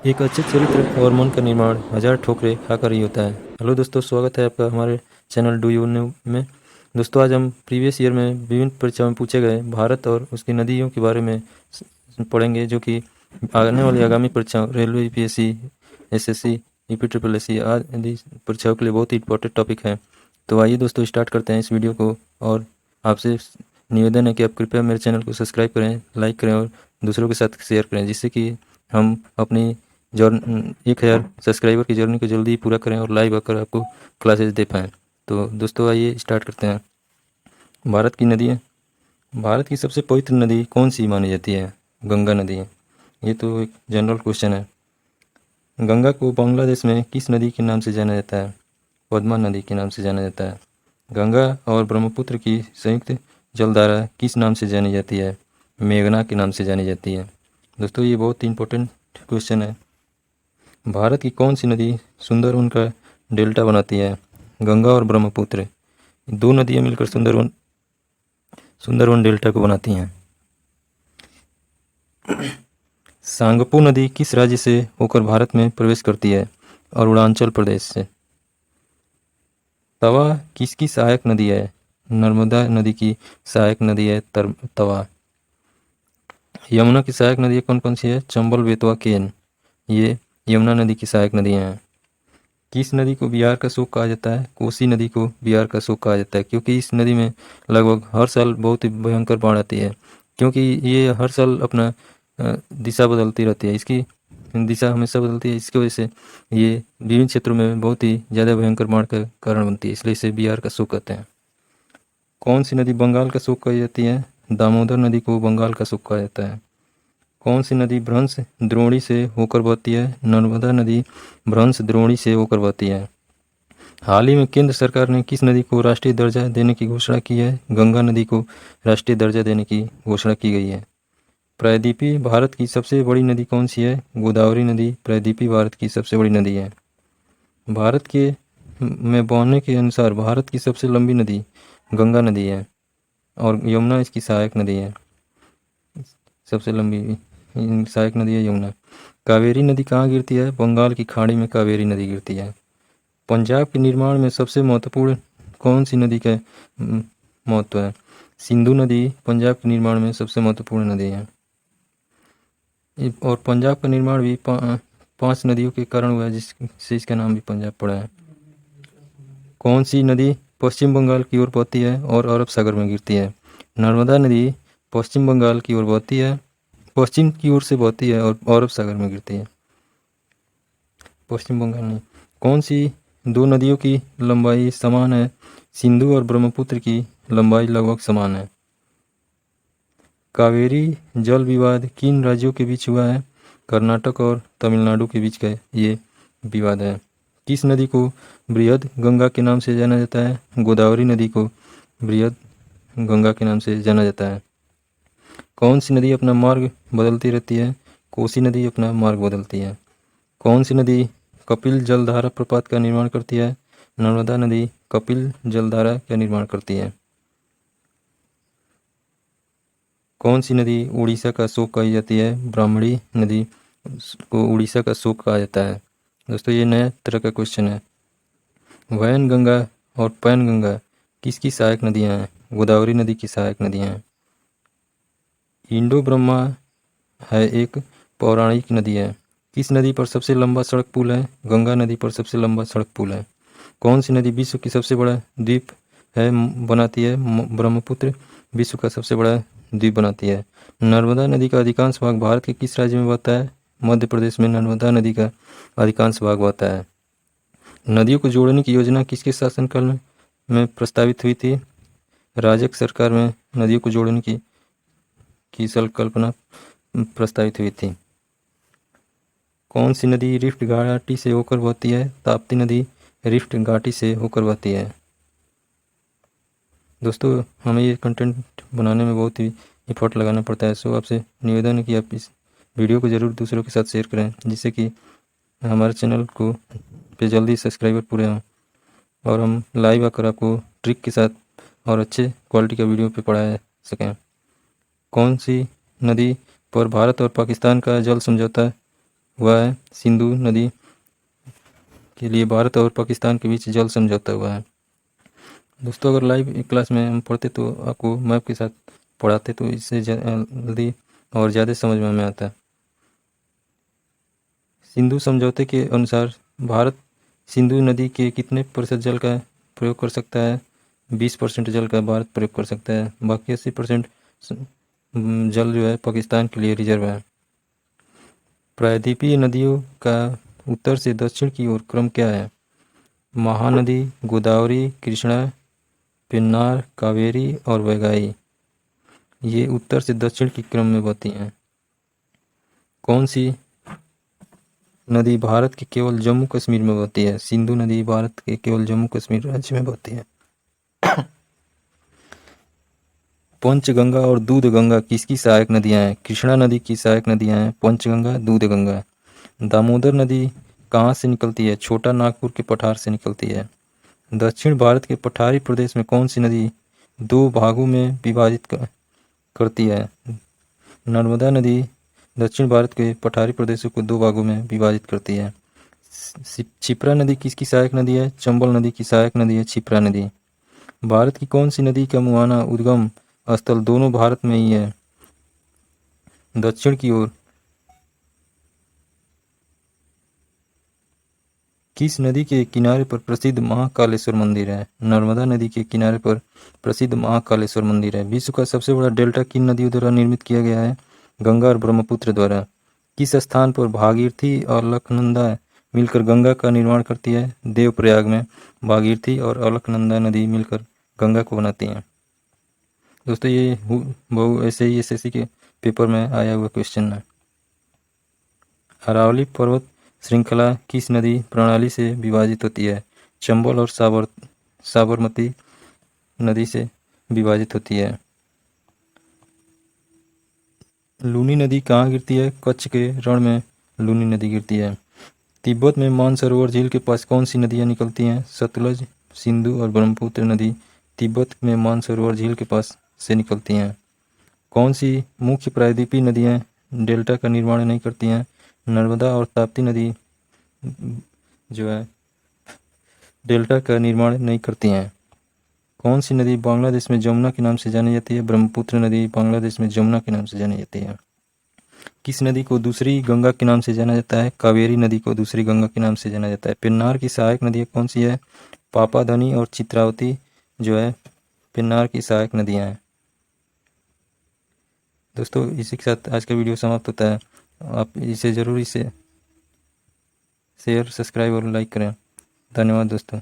एक अच्छे चरित्र और मन का निर्माण हजार ठोकरें खाकर ही होता है। हेलो दोस्तों, स्वागत है आपका हमारे चैनल डू यू नो में। दोस्तों, आज हम प्रीवियस ईयर में विभिन्न परीक्षाओं में पूछे गए भारत और उसकी नदियों के बारे में पढ़ेंगे, जो कि आने वाली आगामी परीक्षाओं railway, UPSC, SSC, UP triple SC आदि परीक्षाओं के लिए बहुत ही इंपॉर्टेंट टॉपिक है। तो आइए दोस्तों, स्टार्ट करते हैं इस वीडियो को। और आपसे निवेदन है कि आप कृपया मेरे चैनल को सब्सक्राइब करें, लाइक करें और दूसरों के साथ शेयर करें, जिससे कि हम अपनी 1000 सब्सक्राइबर की जर्नी को जल्दी ही पूरा करें और लाइव आकर आपको क्लासेस दे पाएँ। तो दोस्तों, आइए स्टार्ट करते हैं। भारत की नदियाँ। भारत की सबसे पवित्र नदी कौन सी मानी जाती है? गंगा नदी है। ये तो एक जनरल क्वेश्चन है। गंगा को बांग्लादेश में किस नदी के नाम से जाना जाता है? पद्मा नदी के नाम से जाना जाता है। गंगा और ब्रह्मपुत्र की संयुक्त जलधारा किस नाम से जानी जाती है? मेघना के नाम से जानी जाती है। दोस्तों, ये बहुत इंपॉर्टेंट क्वेश्चन है। भारत की कौन सी नदी सुंदरवन का डेल्टा बनाती है? गंगा और ब्रह्मपुत्र, दो नदियां मिलकर सुंदरवन डेल्टा को बनाती हैं। सांगपो नदी किस राज्य से होकर भारत में प्रवेश करती है? अरुणाचल प्रदेश से। तवा किसकी सहायक नदी है? नर्मदा नदी की सहायक नदी है तवा। यमुना की सहायक नदी कौन कौन सी है? चंबल, बेतवा, केन। ये यमुना नदी की सहायक नदियाँ हैं। किस नदी को बिहार का शोक कहा जाता है? कोसी नदी को बिहार का शोक कहा जाता है, क्योंकि इस नदी में लगभग हर साल बहुत ही भयंकर बाढ़ आती है, क्योंकि ये हर साल अपना दिशा बदलती रहती है। इसकी दिशा हमेशा बदलती है, इसकी वजह से ये विभिन्न क्षेत्रों में बहुत ही ज़्यादा भयंकर बाढ़ का कारण बनती है, इसलिए इसे बिहार का शोक कहते हैं। कौन सी नदी बंगाल का शोक कही जाती है? दामोदर नदी को बंगाल का शोक कहा जाता है। कौन सी नदी भ्रंश द्रोणी से होकर बहती है? नर्मदा नदी भ्रंश द्रोणी से होकर बहती है। हाल ही में केंद्र सरकार ने किस नदी को राष्ट्रीय दर्जा देने की घोषणा की है? गंगा नदी को राष्ट्रीय दर्जा देने की घोषणा की गई है। प्रायद्वीपीय भारत की सबसे बड़ी नदी कौन सी है? गोदावरी नदी प्रायद्वीपीय भारत की सबसे बड़ी नदी है। भारत के में बहने के अनुसार भारत की सबसे लंबी नदी गंगा नदी है और यमुना इसकी सहायक नदी है। सबसे लंबी सहायक नदी है यमुना। कावेरी नदी कहाँ गिरती है? बंगाल की खाड़ी में कावेरी नदी गिरती है। पंजाब के निर्माण में सबसे महत्वपूर्ण कौन सी नदी का महत्व है? सिंधु नदी पंजाब के निर्माण में सबसे महत्वपूर्ण नदी है। और पंजाब का निर्माण भी 5 नदियों के कारण हुआ है, जिससे इसका नाम भी पंजाब पड़ा है। कौन सी नदी पश्चिम बंगाल की ओर बहती है और अरब सागर में गिरती है? नर्मदा नदी पश्चिम बंगाल की ओर बहती है, पश्चिम की ओर से बहती है और अरब सागर में गिरती है। पश्चिम बंगाल में कौन सी दो नदियों की लंबाई समान है? सिंधु और ब्रह्मपुत्र की लंबाई लगभग समान है। कावेरी जल विवाद किन राज्यों के बीच हुआ है? कर्नाटक और तमिलनाडु के बीच का ये विवाद है। किस नदी को बृहद गंगा के नाम से जाना जाता है? गोदावरी नदी को बृहद गंगा के नाम से जाना जाता है। कौन सी नदी अपना मार्ग बदलती रहती है? कोसी नदी अपना मार्ग बदलती है। कौन सी नदी कपिल जलधारा प्रपात का निर्माण करती है? नर्मदा नदी कपिल जलधारा का निर्माण करती है। कौन सी नदी उड़ीसा का शोक कही जाती है? ब्राह्मणी नदी को उड़ीसा का शोक कहा जाता है। दोस्तों, ये नया तरह का क्वेश्चन है। वैन गंगा और पैन गंगा किसकी सहायक नदियाँ हैं? गोदावरी नदी की सहायक नदियाँ हैं। इंडो ब्रह्मा है एक पौराणिक नदी है। किस नदी पर सबसे लंबा सड़क पुल है? गंगा नदी पर सबसे लंबा सड़क पुल है। कौन सी नदी विश्व की सबसे बड़ा द्वीप है बनाती है? ब्रह्मपुत्र विश्व का सबसे बड़ा द्वीप बनाती है। नर्मदा नदी का अधिकांश भाग भारत के किस राज्य में बहता है? मध्य प्रदेश में नर्मदा नदी का अधिकांश भाग बहता है। नदियों को जोड़ने की योजना किसके शासनकाल में प्रस्तावित हुई थी? राजग सरकार में नदियों को जोड़ने की संकल्पना प्रस्तावित हुई थी। कौन सी नदी रिफ्ट घाटी से होकर बहती है? ताप्ती नदी रिफ्ट घाटी से होकर बहती है। दोस्तों, हमें ये कंटेंट बनाने में बहुत ही एफर्ट लगाना पड़ता है, सो आपसे निवेदन है कि आप इस वीडियो को ज़रूर दूसरों के साथ शेयर करें, जिससे कि हमारे चैनल को पे जल्दी सब्सक्राइबर पूरे हों और हम लाइव आकर आपको ट्रिक के साथ और अच्छे क्वालिटी का वीडियो पे पढ़ा सकें। कौन सी नदी पर भारत और पाकिस्तान का जल समझौता हुआ है। सिंधु नदी के लिए भारत और पाकिस्तान के बीच जल समझौता हुआ है। दोस्तों अगर लाइव क्लास में हम पढ़ते तो आपको मैप के साथ पढ़ाते तो इससे जल्दी और ज़्यादा समझ में आता है। सिंधु समझौते के अनुसार भारत सिंधु नदी के कितने प्रतिशत जल का प्रयोग कर सकता है? 20% जल का भारत प्रयोग कर सकता है, बाकी 80% जल जो है पाकिस्तान के लिए रिजर्व है। प्रायद्वीपीय नदियों का उत्तर से दक्षिण की ओर क्रम क्या है? महानदी, गोदावरी, कृष्णा, पेन्नार, कावेरी और वैगाई। ये उत्तर से दक्षिण के क्रम में बहती हैं। कौन सी नदी भारत के केवल जम्मू कश्मीर में बहती है? सिंधु नदी भारत के केवल जम्मू कश्मीर राज्य में बहती है। पंचगंगा और दूधगंगा किसकी सहायक नदियां हैं? कृष्णा नदी की सहायक नदियां हैं पंचगंगा, दूधगंगा। दामोदर नदी कहाँ से निकलती है? छोटा नागपुर के पठार से निकलती है। दक्षिण भारत के पठारी प्रदेश में कौन सी नदी दो भागों में विभाजित करती है? नर्मदा नदी दक्षिण भारत के पठारी प्रदेशों को दो भागों में विभाजित करती है। क्षिप्रा नदी किसकी सहायक नदी है? चंबल नदी की सहायक नदी है क्षिप्रा नदी। भारत की कौन सी नदी का मुहाना उद्गम स्थल दोनों भारत में ही है? दक्षिण की ओर। किस नदी के किनारे पर प्रसिद्ध महाकालेश्वर मंदिर है? नर्मदा नदी के किनारे पर प्रसिद्ध महाकालेश्वर मंदिर है। विश्व का सबसे बड़ा डेल्टा किन नदियों द्वारा निर्मित किया गया है? गंगा और ब्रह्मपुत्र द्वारा। किस स्थान पर भागीरथी और अलकनंदा मिलकर गंगा का निर्माण करती है? देवप्रयाग में भागीरथी और अलकनंदा नदी मिलकर गंगा को बनाती हैं। दोस्तों ये बहु ऐसे ही एसएससी के पेपर में आया हुआ क्वेश्चन है। अरावली पर्वत श्रृंखला किस नदी प्रणाली से विभाजित होती है? चंबल और साबरमती नदी से विभाजित होती है। लूनी नदी कहाँ गिरती है? कच्छ के रण में लूनी नदी गिरती है। तिब्बत में मानसरोवर झील के पास कौन सी नदियाँ निकलती हैं? सतलज, सिंधु और ब्रह्मपुत्र नदी तिब्बत में मानसरोवर झील के पास से निकलती हैं। कौन सी मुख्य प्रायद्वीपीय नदियाँ डेल्टा का निर्माण नहीं करती हैं? नर्मदा और ताप्ती नदी जो है डेल्टा का निर्माण नहीं करती हैं। कौन सी नदी बांग्लादेश में जमुना के नाम से जानी जाती है? ब्रह्मपुत्र नदी बांग्लादेश में जमुना के नाम से जानी जाती है। किस नदी को दूसरी गंगा के नाम से जाना जाता है? कावेरी नदी को दूसरी गंगा के नाम से जाना जाता है। पेन्नार की सहायक नदियाँ कौन सी है? पापाधनी और चित्रावती जो है पेन्नार की सहायक नदियाँ हैं। दोस्तों इसी के साथ आज का वीडियो समाप्त होता है। आप इसे ज़रूर शेयर, सब्सक्राइब और लाइक करें। धन्यवाद दोस्तों।